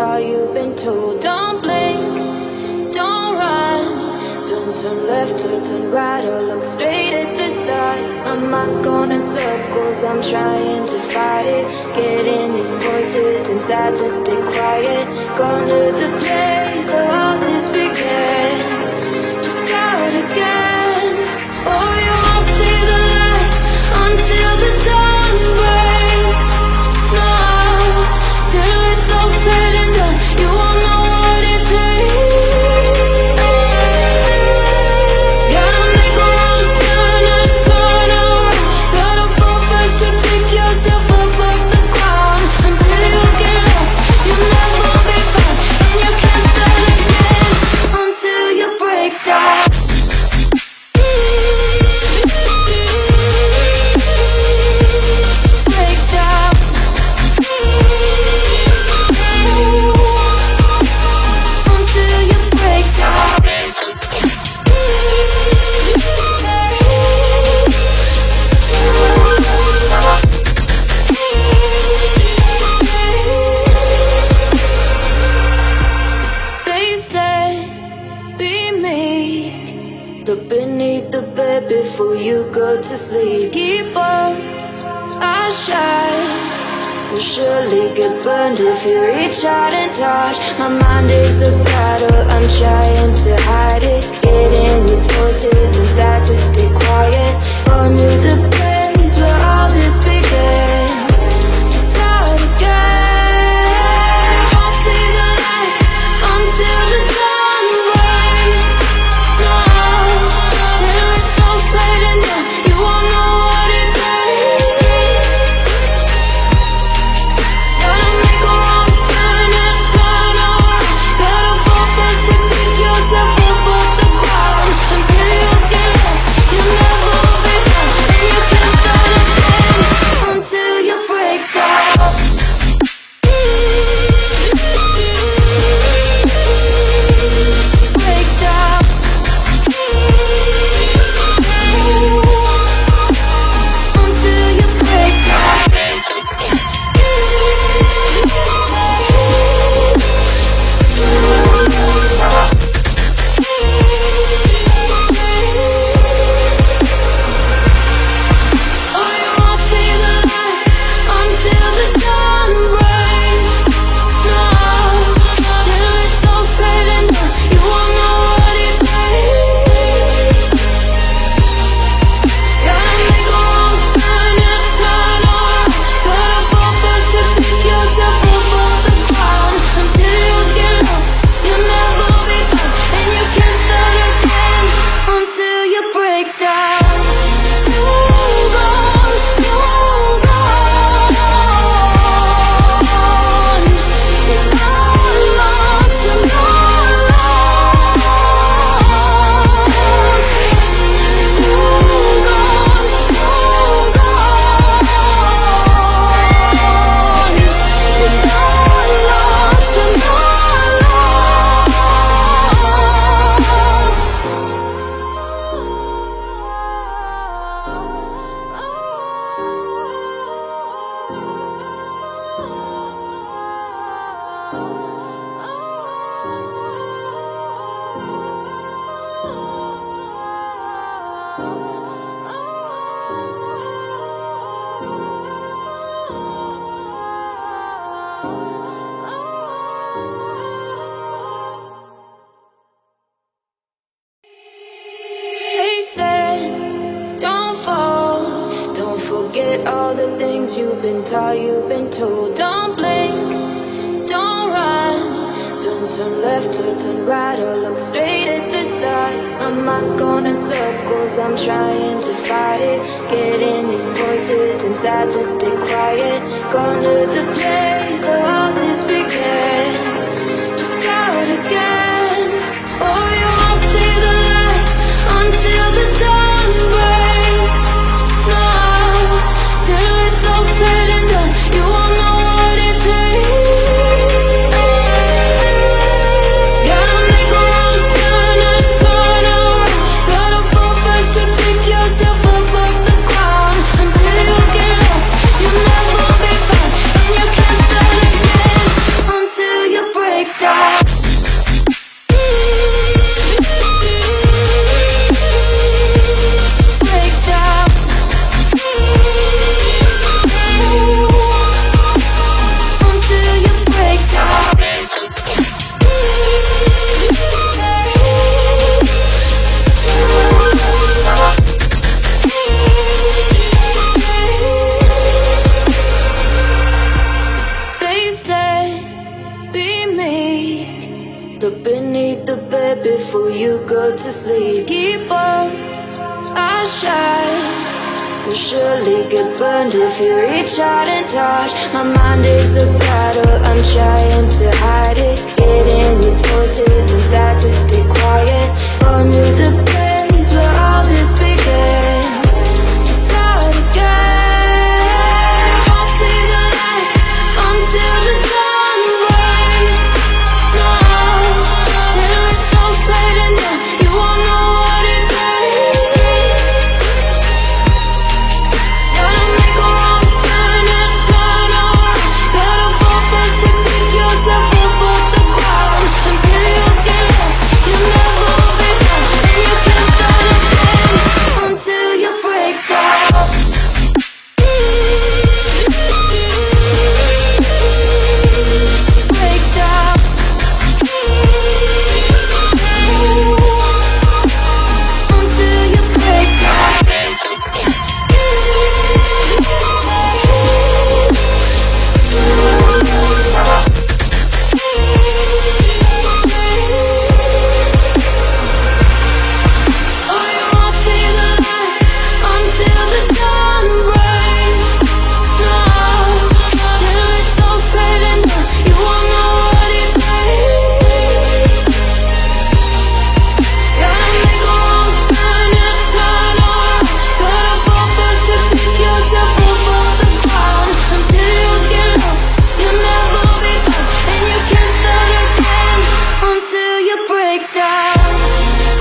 taught, you've been told. Don't blink, don't run, don't turn left or turn right or look straight at the sun. My mind's going in circles, I'm trying to fight it. Getting these voices inside to stay quiet. Gone to the place where all this began. Just start again. Oh, you won't see the light until the dawn breaks. No, till it's all said and done, you won't know what it takes. Gotta make a wrong turn and turn around. Gotta fall fast to pick yourself up off the ground. Until you get lost, you'll never be found. And you can't start again until you break down. Look beneath the bed before you go to sleep. Keep on, I shine. Will surely get burned if you reach out and touch. My mind is a battle, I'm trying to hide it. Getting these voices inside to stay quiet. On to the place where all this began. Just start again. Won't see the light until the dawn breaks. No, till it's all said and done, you won't know what it takes. Gotta make a wrong turn and turn around. Gotta fall fast to pick yourself up off the ground. Until you get lost, you'll never be found. And you can't start again until you break down. Break down. Until you break down. Oh, you won't see the light until the dawn breaks. No, till it's all said and done, you won't know what it takes. Gotta make a wrong turn and turn around. Gotta fall fast to pick yourself up off the ground. Until you get lost, you'll never be found. And you can't start again until you break down. You gone, you gone. You're not lost, you're not lost. You gone, you gone. You're not lost, you're not They said, don't fall, don't forget all the things you've been taught, you've been told. Don't blink, don't run, don't turn left or turn right or look straight at the sun. My mind's going in circles, I'm trying to fight it. Getting these voices inside to stay quiet. Gone to the place where all this began. Just start again. Oh, you won't see the light until the dawn breaks. No, till it's all said and done, you won't know what it takes. Gotta make a wrong turn and turn around. Gotta fall fast to pick yourself up off the ground. Until you get lost, you'll never be found. And you can't start again until you break. go to sleep. Keep on our shine. You'll surely get burned if you reach out and touch. My mind is a battle, I'm trying to hide it. Getting these voices inside to stay quiet. Under the place where all this began. Just start again. Won't see the light until the dawn breaks. No, till it's all said and done, you won't know what it takes. Gotta make a wrong turn and turn around. Gotta fall first to pick yourself up off the ground. Until you get lost, you'll never be found. And you can't start again until you break down. Break down. Until you break down. Oh, you won't see the light until the dawn breaks. No, till it's all said and done, you won't know what it takes. Gotta make a wrong turn and turn around. Gotta fall first to pick yourself up off the ground. Until you get lost, you'll never be found. And you can't start again until you break down.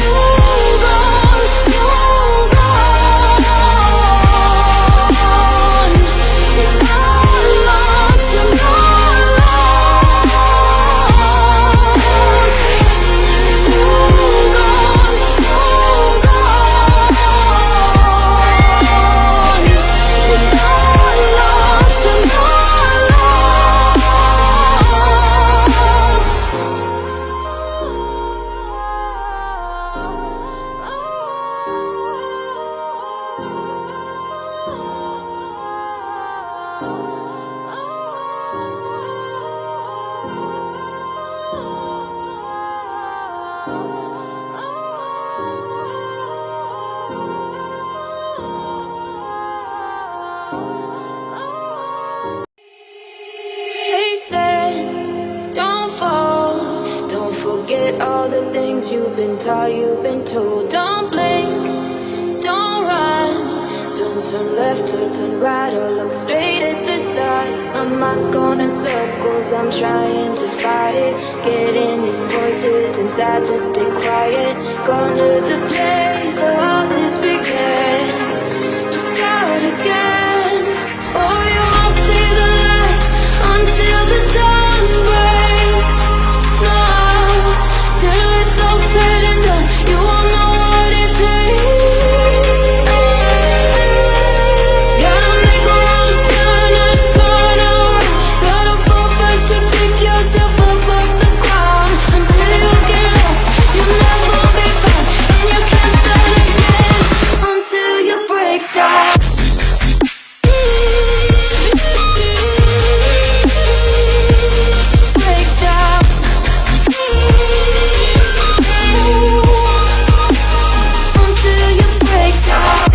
Hold on, hold on. It's not lost, you're not lost. Hold on, hold on. It's not lost, you're not They said, don't fall. Don't forget all the things you've been taught, you've been told. Don't blink, don't run. Don't turn left or turn right or look straight at the sun. My mind's going in circles, I'm trying to fight it. Getting these voices inside to stay quiet. Gone to the place where all this began. Just start again. Oh, you won't see the light until the dawn breaks. No, till it's all said and done, you won't know what it takes. Gotta make a wrong turn and turn around. Gotta fall first to pick yourself up off the ground. Until you get lost, you'll never be found. And you can't start again until you break down. Break down. Until you break down.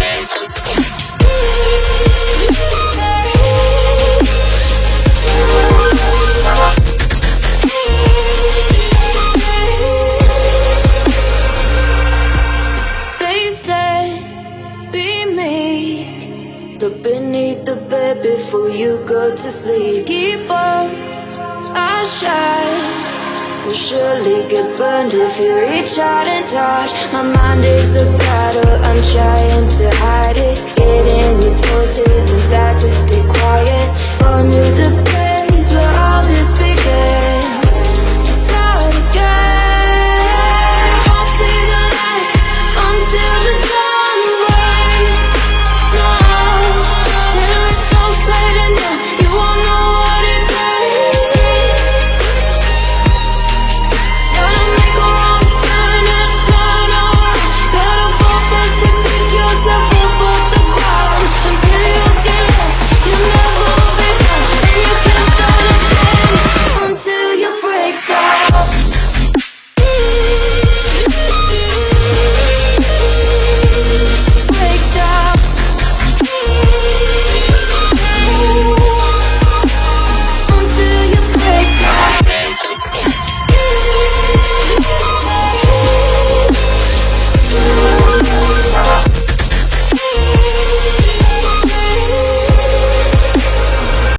They said, be meek. Look beneath the bed before you go to sleep. Keep on our shine. You'll surely get burned if you reach out and touch. My mind is a battle, I'm trying to hide it. Getting these voices inside to stay quiet. Under the